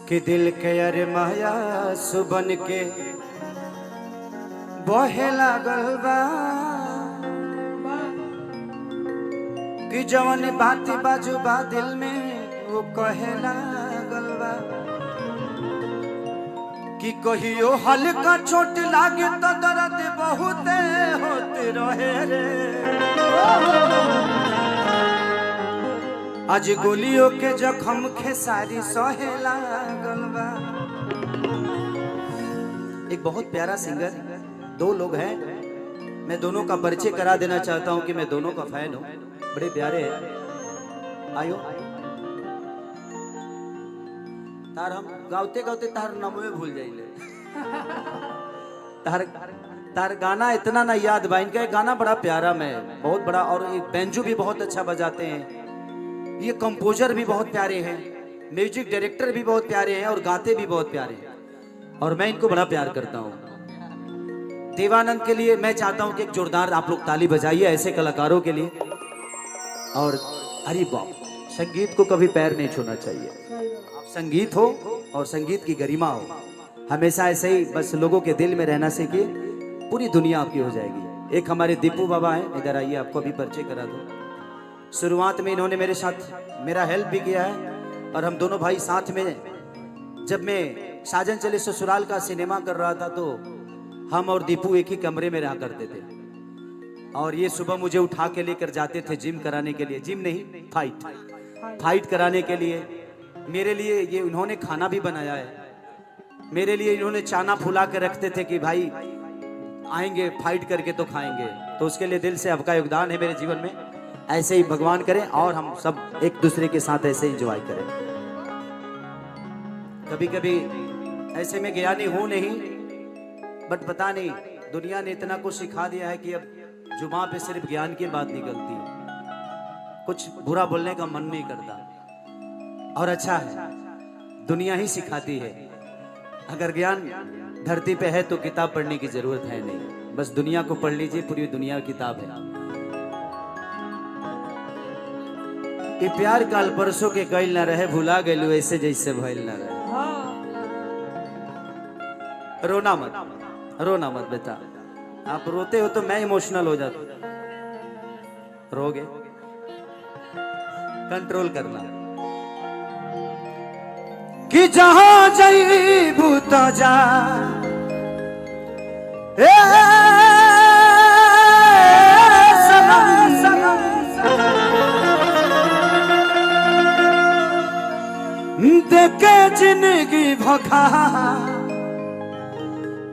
कि दिल के अरे माया सुबन के बहे लागल बा कि जवन बाती बाजू बा दिल में वो कहे लागल बा कि कहियो हल्का चोट लागे तो दर्द बहुते होते रहे रे। आज गोलियों के जख्म खेसारी सहे लागल बा। एक बहुत प्यारा सिंगर, दो लोग हैं, मैं दोनों का परिचय करा देना चाहता हूं कि मैं दोनों का फैन हूं, बड़े प्यारे हैं। आयो तार हम गाते गाते तार नाम में भूल जाइले। तार गाना इतना ना याद बा। इनका एक गाना बड़ा प्यारा में बहुत बड़ा, और एक बेंजो भी बहुत अच्छा बजाते हैं। ये कंपोजर भी बहुत प्यारे हैं, म्यूजिक डायरेक्टर भी बहुत प्यारे हैं, और गाते भी बहुत प्यारे हैं, और मैं इनको बड़ा प्यार करता हूँ। देवानंद के लिए मैं चाहता हूँ कि एक जोरदार आप लोग ताली बजाइए ऐसे कलाकारों के लिए। और अरे बाप, संगीत को कभी पैर नहीं छूना चाहिए। आप संगीत हो और संगीत की गरिमा हो, हमेशा ऐसे ही बस लोगों के दिल में रहना सीखिए, पूरी दुनिया आपकी हो जाएगी। एक हमारे दीपू बाबा हैं, इधर आइए, आपको भी परिचय करा दो। शुरुआत में इन्होंने मेरे साथ मेरा हेल्प भी किया है, और हम दोनों भाई साथ में, जब मैं साजन चले ससुराल का सिनेमा कर रहा था तो हम और दीपू एक ही कमरे में रहा करते थे, और ये सुबह मुझे उठा के लेकर जाते थे जिम कराने के लिए। जिम नहीं, फाइट कराने के लिए। मेरे लिए ये इन्होंने खाना भी बनाया है, मेरे लिए इन्होंने चाना फुला के रखते थे कि भाई आएंगे फाइट करके तो खाएंगे। तो उसके लिए दिल से आपका योगदान है मेरे जीवन में। ऐसे ही भगवान करें और हम सब एक दूसरे के साथ ऐसे एंजॉय करें। कभी कभी ऐसे में ज्ञानी हूं नहीं, बट पता नहीं दुनिया ने इतना कुछ सिखा दिया है कि अब जुबां पे सिर्फ ज्ञान की बात निकलती है, कुछ बुरा बोलने का मन नहीं करता। और अच्छा है, दुनिया ही सिखाती है। अगर ज्ञान धरती पे है तो किताब पढ़ने की जरूरत है नहीं, बस दुनिया को पढ़ लीजिए, पूरी दुनिया किताब है। ये प्यार काल परसों के कइल ना रहे, भुला गइलू ऐसे जैसे भइल ना रहे। रोना मत बेटा, आप रोते हो तो मैं इमोशनल हो जाता हूं। रोगे, कंट्रोल करना। कि जहां जईबू तो जा, देखे जिंदगी भोखा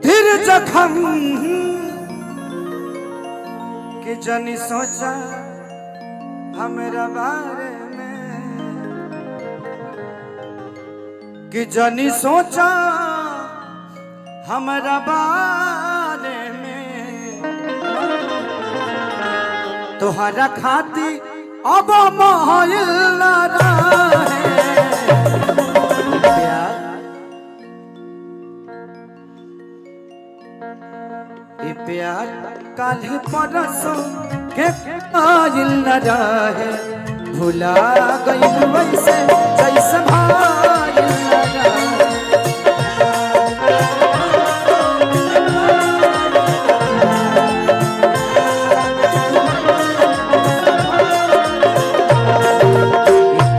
फिर जखम, कि जनी सोचा हमारा बारे में, कि जनी सोचा हमारा बारे में, तोहरा खाती अब मोहिल ना रहे। प्यार काल्हि परसों के आइल न रहे, भुला गइल वैसे जैसे भाइल न रहे।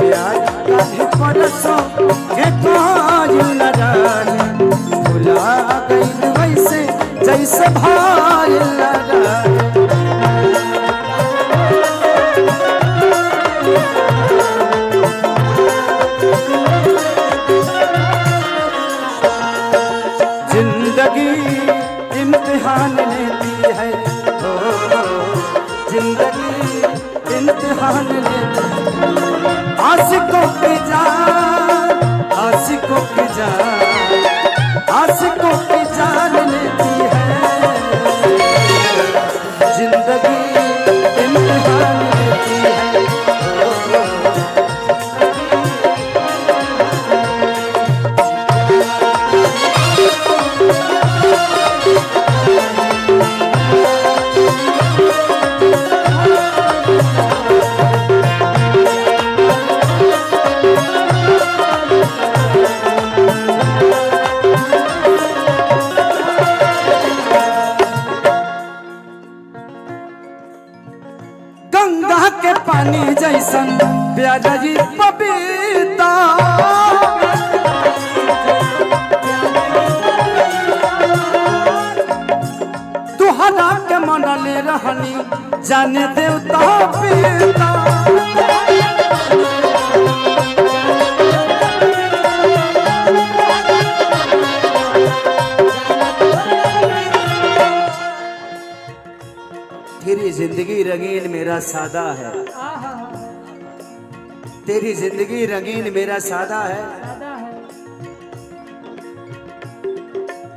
प्यार काल्हि परसों के आइल न रहे, भुला गइल वैसे जैसे भाइल न रहे। प्यारा जी पपीता तुहरा के मनले रहनी जाने देवता पिता तेरी जिंदगी रंगीन मेरा सादा है, तेरी जिंदगी रंगीन मेरा सादा है,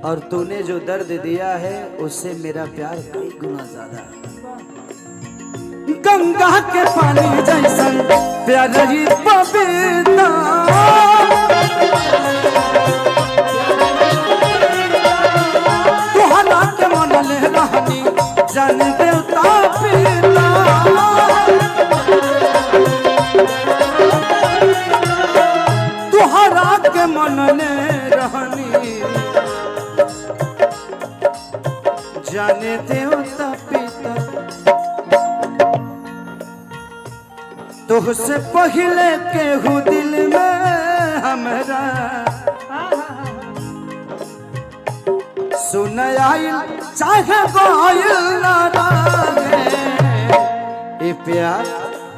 और तूने जो दर्द दिया है उससे मेरा प्यार कई गुना ज्यादा है। गंगा के पानी जैसा प्यारा जी पपीता तुहरा के मनले रहनी जान देवता पिता तुहरा के मनले रहनी जाने देवता पिता तुझसे पहले केहू दिल में हमरा सुन आइल चाहे गोइल ना लागे ये प्यार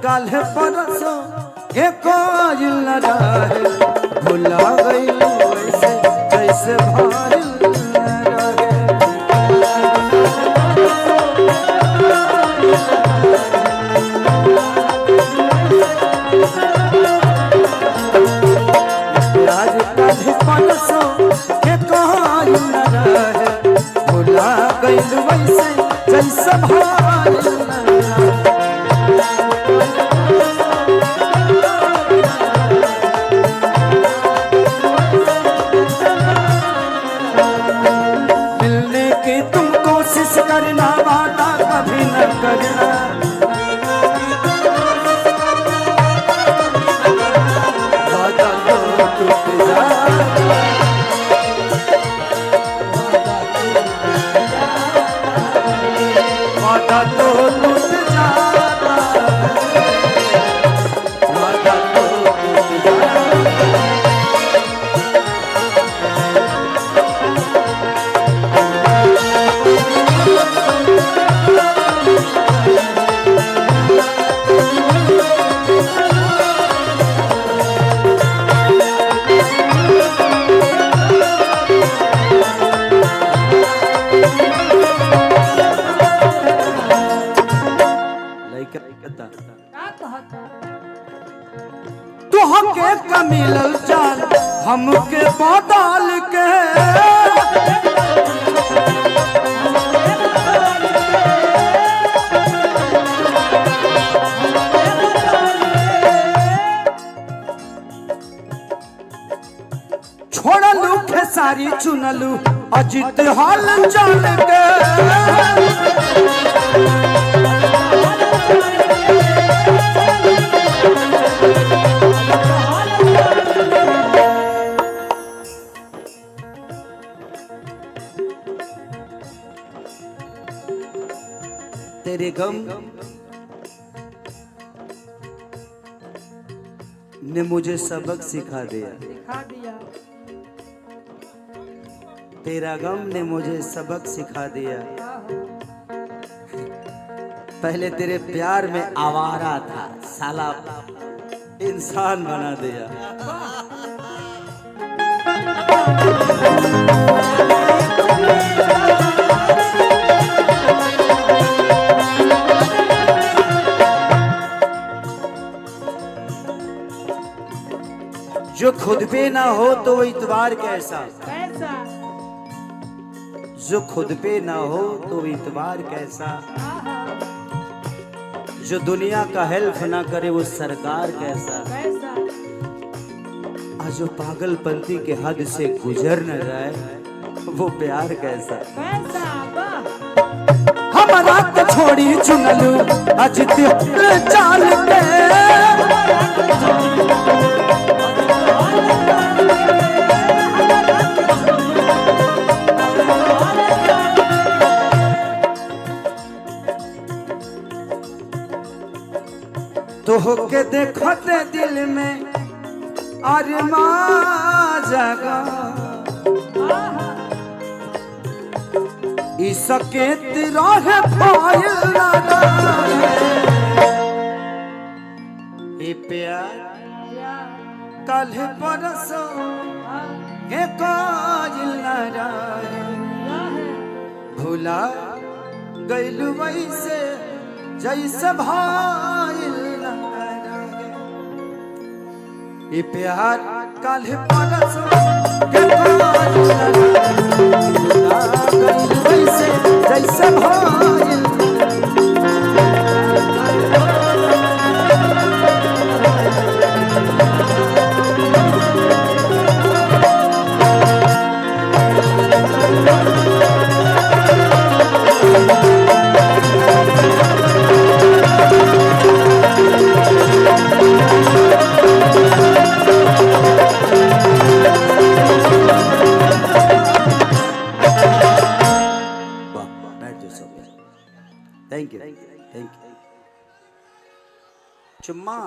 कल परसों ये कोइल ना रहे भुला गइल वैसे जैसे भाइल ना रहे प्यार कल परसों ये कोइल ना रहे भुला गइल वैसे जैसे भाइल ना रहे करना वादा कभी न करना वादा तो टूट जाता वादा तो टूट जाता वादा तो टूट जाता तुहके कमिलल जान हमके बदल के छोड़लू खेसारी चुनलू अजित हाल चल के तेरे गम ने मुझे सबक सिखा दिया, तेरा गम ने मुझे सबक सिखा दिया। पहले तेरे प्यार में आवारा था, साला इंसान बना दिया। जो खुद पे ना हो तो वो इतबार कैसा, जो खुद पे ना हो तो इतबार कैसा, जो दुनिया का हेल्प ना करे वो सरकार कैसा, आज जो पागलपंती के हद से गुजर न जाए वो प्यार कैसा। हमारा तो छोड़ी चुनलू आज चाल के तो के देखते दिल में अरमा जगा ई सकेत रहे पायल लगा ए प्यार कल परसों के काजिल लगा भुला गइल वैसे जैसे भाइल ये प्यार कल परसों के वैसे जैसे भाइल थैंक यू चुम्मा